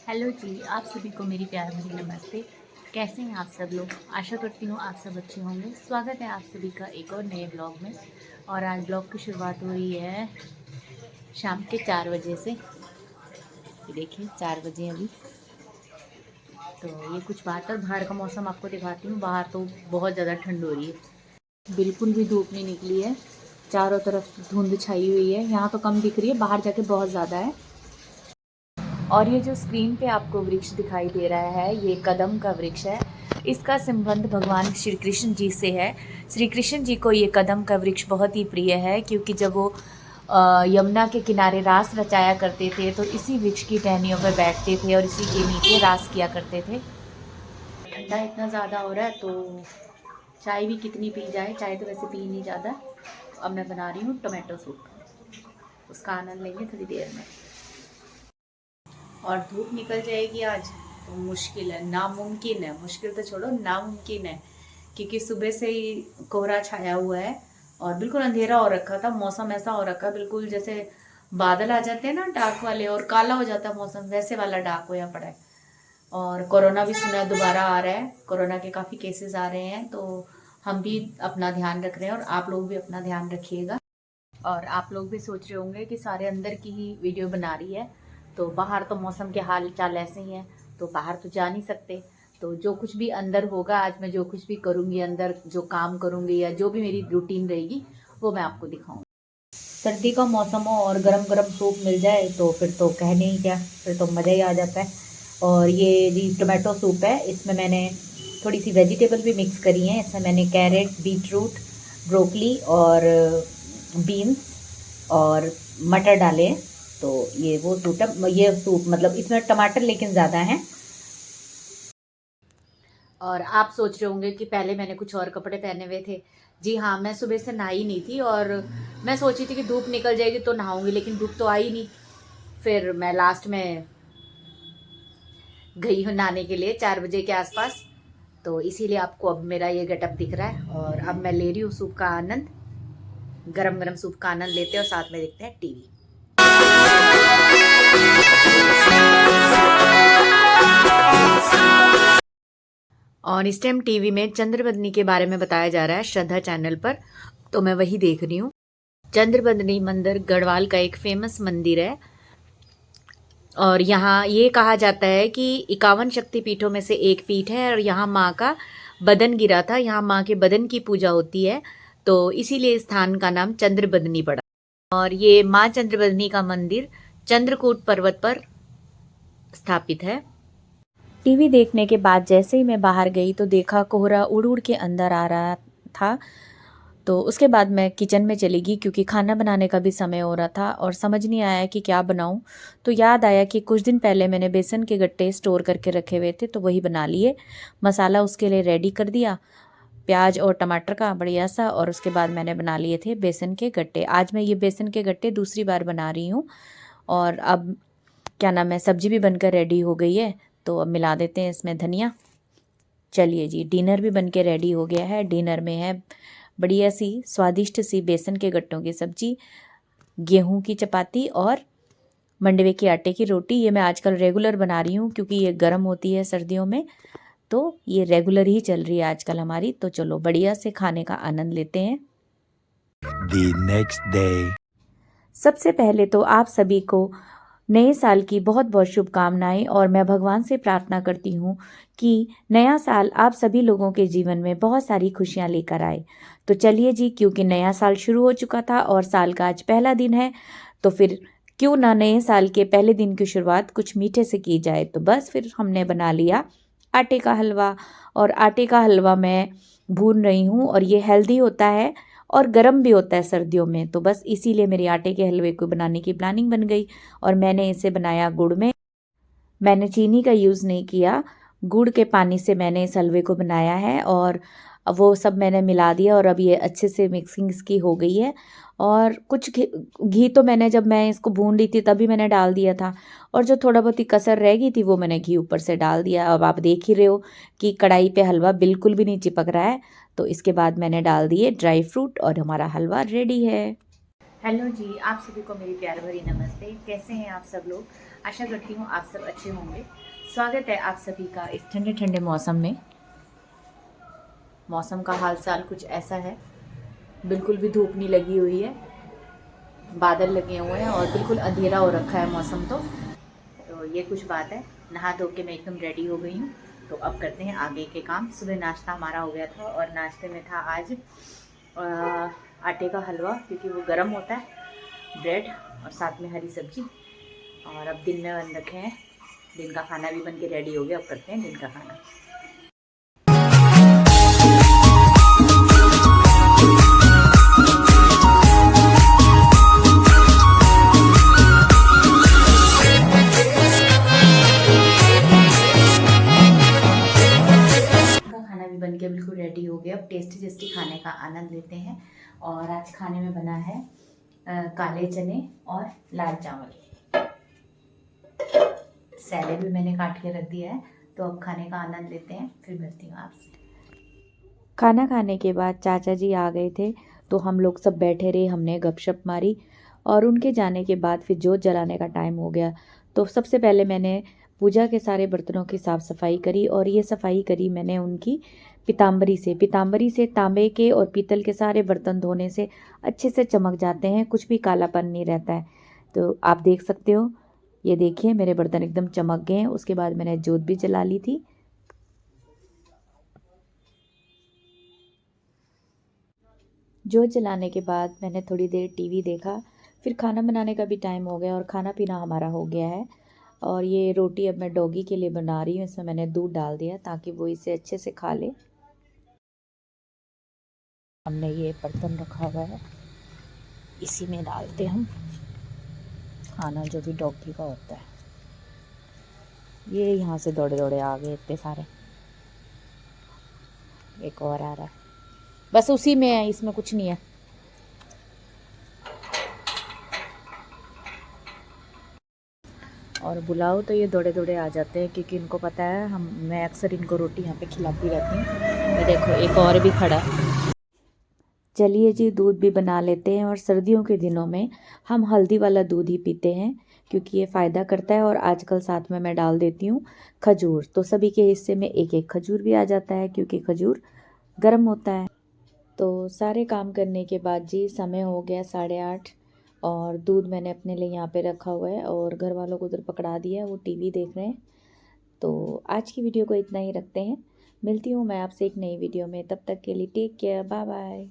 Hello जी, आप सभी को मेरी प्यार भरी नमस्ते। कैसे हैं आप सब लोग? आशा करती हूँ आप सब अच्छे होंगे। स्वागत है आप सभी का एक और नए ब्लॉग में। और आज ब्लॉग की शुरुआत हो रही है शाम के 4 बजे से। ये देखिए 4 बजे अभी। तो ये कुछ बात है, बाहर का मौसम आपको दिखाती हूँ। बाहर तो बहुत ज़्यादा ठंड हो रही है, बिल्कुल भी धूप नहीं निकली है। चारों तरफ धुंध छाई हुई है। यहाँ तो कम दिख रही है, बाहर जाके बहुत ज़्यादा है। और ये जो स्क्रीन पे आपको वृक्ष दिखाई दे रहा है, ये कदम का वृक्ष है। इसका संबंध भगवान श्री कृष्ण जी से है। श्री कृष्ण जी को ये कदम का वृक्ष बहुत ही प्रिय है, क्योंकि जब वो यमुना के किनारे रास रचाया करते थे तो इसी वृक्ष की टहनियों पर बैठते थे और इसी के नीचे रास किया करते थे। ठंडा इतना ज़्यादा हो रहा है तो चाय भी कितनी पी जाए। चाय तो वैसे पी नहीं ज़्यादा। अब मैं बना रही हूँ टोमेटो सूप, उसका आनंद लेंगे थोड़ी देर में। और धूप निकल जाएगी आज तो मुश्किल है, नामुमकिन है। मुश्किल तो छोड़ो, नामुमकिन है, क्योंकि सुबह से ही कोहरा छाया हुआ है और बिल्कुल अंधेरा हो रखा था। मौसम ऐसा हो रखा बिल्कुल जैसे बादल आ जाते हैं ना डार्क वाले और काला हो जाता है मौसम, वैसे वाला डार्क होया पड़ा है। और कोरोना भी सुना है दोबारा आ रहा है। कोरोना के काफ़ी केसेस आ रहे हैं, तो हम भी अपना ध्यान रख रहे हैं और आप लोग भी अपना ध्यान रखिएगा। और आप लोग भी सोच रहे होंगे कि सारे अंदर की ही वीडियो बना रही है, तो बाहर तो मौसम के हाल चाल ऐसे ही हैं, तो बाहर तो जा नहीं सकते। तो जो कुछ भी अंदर होगा, आज मैं जो कुछ भी करूँगी अंदर, जो काम करूँगी या जो भी मेरी रूटीन रहेगी, वो मैं आपको दिखाऊँगी। सर्दी का मौसम हो और गरम गरम सूप मिल जाए तो फिर तो कहने ही क्या, फिर तो मज़ा ही आ जाता है। और ये जी टोमेटो सूप है, इसमें मैंने थोड़ी सी वेजिटेबल भी मिक्स करी हैं। इसमें मैंने कैरेट, बीटरूट, ब्रोकली और बीन्स और मटर डाले हैं। तो ये वो सूप है। ये सूप मतलब इसमें टमाटर लेकिन ज़्यादा हैं। और आप सोच रहे होंगे कि पहले मैंने कुछ और कपड़े पहने हुए थे। जी हाँ, मैं सुबह से नहाई नहीं थी और मैं सोची थी कि धूप निकल जाएगी तो नहाऊंगी, लेकिन धूप तो आई नहीं। फिर मैं लास्ट में गई हूँ नहाने के लिए 4 बजे के आसपास। तो इसीलिए आपको अब मेरा ये गेटअप दिख रहा है। और अब मैं ले रही हूँ सूप का आनंद। गरम गरम सूप का आनंद लेते हैं और साथ में देखते हैं टीवी। और इस टाइम टीवी में चंद्रबदनी के बारे में बताया जा रहा है श्रद्धा चैनल पर, तो मैं वही देख रही हूँ। चंद्रबदनी मंदिर गढ़वाल का एक फेमस मंदिर है और यहाँ ये कहा जाता है कि 51 शक्तिपीठों में से एक पीठ है और यहाँ माँ का बदन गिरा था। यहाँ माँ के बदन की पूजा होती है, तो इसीलिए इस स्थान का नाम चंद्रबदनी पड़ा। और ये माँ चंद्रबदनी का मंदिर चंद्रकूट पर्वत पर स्थापित है। टीवी देखने के बाद जैसे ही मैं बाहर गई तो देखा कोहरा उड़ उड़ के अंदर आ रहा था। तो उसके बाद मैं किचन में चली गई, क्योंकि खाना बनाने का भी समय हो रहा था और समझ नहीं आया कि क्या बनाऊं। तो याद आया कि कुछ दिन पहले मैंने बेसन के गट्टे स्टोर करके रखे हुए थे, तो वही बना लिए। मसाला उसके लिए रेडी कर दिया, प्याज और टमाटर का बढ़िया सा, और उसके बाद मैंने बना लिए थे बेसन के गट्टे। आज मैं ये बेसन के गट्टे दूसरी बार बना रही हूँ। और अब क्या नाम है, सब्जी भी बनकर रेडी हो गई है, तो अब मिला देते हैं इसमें धनिया। चलिए जी, डिनर भी बनके रेडी हो गया है। डिनर में है बढ़िया सी स्वादिष्ट सी बेसन के गट्टों की सब्जी, गेहूं की चपाती और मंडवे के आटे की रोटी। ये मैं आजकल रेगुलर बना रही हूँ, क्योंकि ये गर्म होती है सर्दियों में, तो ये रेगुलर ही चल रही है आजकल हमारी। तो चलो बढ़िया से खाने का आनंद लेते हैं। The next day. सबसे पहले तो आप सभी को नए साल की बहुत बहुत शुभकामनाएं, और मैं भगवान से प्रार्थना करती हूँ कि नया साल आप सभी लोगों के जीवन में बहुत सारी खुशियाँ लेकर आए। तो चलिए जी, क्योंकि नया साल शुरू हो चुका था और साल का आज पहला दिन है, तो फिर क्यों ना नए साल के पहले दिन की शुरुआत कुछ मीठे से की जाए। तो बस फिर हमने बना लिया आटे का हलवा, और आटे का हलवा मैं भून रही हूँ और ये हेल्दी होता है और गर्म भी होता है सर्दियों में। तो बस इसीलिए मेरी आटे के हलवे को बनाने की प्लानिंग बन गई। और मैंने इसे बनाया गुड़ में, मैंने चीनी का यूज़ नहीं किया। गुड़ के पानी से मैंने इस हलवे को बनाया है और वो सब मैंने मिला दिया और अब ये अच्छे से मिक्सिंग इसकी हो गई है। और कुछ घी तो मैंने, जब मैं इसको भून रही थी तभी मैंने डाल दिया था, और जो थोड़ा बहुत ही कसर रह गई थी वो मैंने घी ऊपर से डाल दिया। अब आप देख ही रहे हो कि कढ़ाई पे हलवा बिल्कुल भी नहीं चिपक रहा है। तो इसके बाद मैंने डाल दिए ड्राई फ्रूट और हमारा हलवा रेडी है। हेलो जी, आप सभी को मेरी प्यार भरी नमस्ते। कैसे हैं आप सब लोग? आशा करती हूँ आप सब अच्छे होंगे। स्वागत है आप सभी का इस ठंडे ठंडे मौसम में। मौसम का हाल चाल कुछ ऐसा है, बिल्कुल भी धूप नहीं लगी हुई है, बादल लगे हुए हैं और बिल्कुल अंधेरा हो रखा है मौसम। तो ये कुछ बात है। नहा धो के मैं एकदम रेडी हो गई हूँ। तो अब करते हैं आगे के काम। सुबह नाश्ता हमारा हो गया था और नाश्ते में था आज आटे का हलवा, क्योंकि वो गर्म होता है, ब्रेड और साथ में हरी सब्जी। और अब दिन में बन रखे हैं, दिन का खाना भी बन के रेडी हो गया। अब करते हैं दिन का खाना। खाना भी बन के बिल्कुल रेडी हो गया। अब टेस्टी टेस्टी खाने का आनंद लेते हैं। और आज खाने में बना है काले चने और लाल चावल। सैलेड भी मैंने काट के रख दिया है। तो अब खाने का आनंद लेते हैं, फिर मिलती हूँ आपसे। खाना खाने के बाद चाचा जी आ गए थे, तो हम लोग सब बैठे रहे, हमने गपशप मारी। और उनके जाने के बाद फिर जोत जलाने का टाइम हो गया। तो सबसे पहले मैंने पूजा के सारे बर्तनों की साफ़ सफाई करी। और ये सफाई करी मैंने उनकी पीताम्बरी से तांबे के और पीतल के सारे बर्तन धोने से अच्छे से चमक जाते हैं, कुछ भी कालापन नहीं रहता है। तो आप देख सकते हो, ये देखिए मेरे बर्तन एकदम चमक गए हैं। उसके बाद मैंने जोत भी जला ली थी। जोत जलाने के बाद मैंने थोड़ी देर टीवी देखा। फिर खाना बनाने का भी टाइम हो गया और खाना पीना हमारा हो गया है। और ये रोटी अब मैं डॉगी के लिए बना रही हूँ। इसमें मैंने दूध डाल दिया ताकि वो इसे अच्छे से खा ले। हमने ये बर्तन रखा हुआ है, इसी में डालते हम खाना जो भी डॉगी का होता है। ये यहाँ से दौड़े दौड़े आ गए इतने सारे। एक और आ रहा है, बस उसी में है, इसमें कुछ नहीं है। और बुलाओ तो ये दौड़े दौड़े आ जाते हैं, क्योंकि इनको पता है मैं अक्सर इनको रोटी यहाँ पे खिलाती रहती हूँ। ये देखो एक और भी खड़ा है। चलिए जी, दूध भी बना लेते हैं। और सर्दियों के दिनों में हम हल्दी वाला दूध ही पीते हैं, क्योंकि ये फ़ायदा करता है। और आजकल साथ में मैं डाल देती हूँ खजूर, तो सभी के हिस्से में एक एक खजूर भी आ जाता है, क्योंकि खजूर गर्म होता है। तो सारे काम करने के बाद जी समय हो गया 8:30। और दूध मैंने अपने लिए यहाँ पे रखा हुआ है और घर वालों को उधर पकड़ा दिया है, वो टीवी देख रहे हैं। तो आज की वीडियो को इतना ही रखते हैं। मिलती हूँ मैं आपसे एक नई वीडियो में, तब तक के लिए टेक केयर, बाय बाय।